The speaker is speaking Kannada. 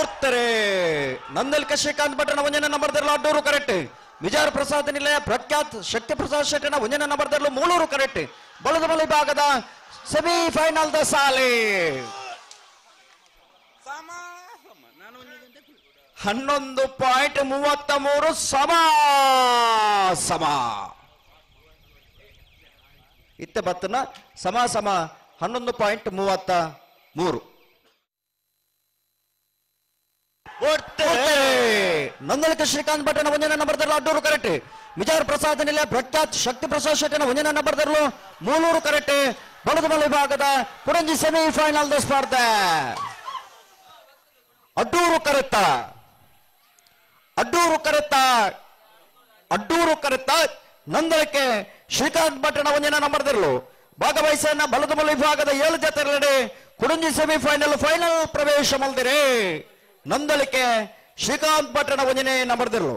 ಓಡ್ತಾರೆ ನಂದಲ್ಕ ಶ್ರೀಕಾಂತ್ ಭಟ್ನ ಒಂಜನ ನಂಬರ್ ದರ್ಲು ಅಡ್ಡೂರು ಕರೆಕ್ಟ್ ವಿಜಯ ಪ್ರಸಾದ್ ನಿಲಯ ಪ್ರಖ್ಯಾತ್ ಶಕ್ತಿ ಪ್ರಸಾದ್ ಶೆಟ್ಟಿನ ಒಂಜನ ನಂಬರ್ ದರ್ಲು ಮೂಳೂರು ಕರೆಕ್ಟ್ ಬಲದ ಬಲಿ ಭಾಗದ ಸೆಮಿಫೈನಲ್ ದ ಸಾಲೆ 11.33 ಸಮ ಇತ್ತ ಬತ್ತನ ಸಮ 11.33 ನಂದಲಿಕ ಶ್ರೀಕಾಂತ್ ಭಟ್ನ ಒಂಜನ ನಂಬರ್ ದರ್ಲು ಅಡ್ಡೂರು ಕರೆಕ್ಟ್ ವಿಜಯ ಪ್ರಸಾದ್ ನಿಲಯ ಪ್ರಖ್ಯಾತ್ ಶಕ್ತಿ ಪ್ರಸಾದ್ ಶೆಟ್ಟಿನ ಒಂಜನ ನಂಬರ್ ದರ್ಲು ಮೂಳೂರು ಕರೆಕ್ಟ್ ಬಲದ ಬಲಿ ಭಾಗದ ಪುರಂಜಿ ಸೆಮಿಫೈನಲ್ ದ ಸ್ಪರ್ಧೆ ಅಡ್ಡೂರು ಕರೆತ್ತ ನಂದಲಿಕೆ ಶ್ರೀಕಾಂತ್ ಭಟ್ನ ಒಂಜನ ನಂಬರ್ ದರ್ಲು ಭಾಗವಹಿಸನ್ನ ಬಲದ ಬಲಿ ಭಾಗದ 7 ಜತೆಗಳಡೆ ಕುಡಂಜಿ ಸೆಮಿಫೈನಲ್ ಫೈನಲ್ ಪ್ರವೇಶ ಮಲ್ದಿರೆ ನಂದಲಿಕೆ ಶ್ರೀಕಾಂತ್ ಭಟ್ನ ಒಂಜನೆ ನಂಬರ್ ದರ್ಲು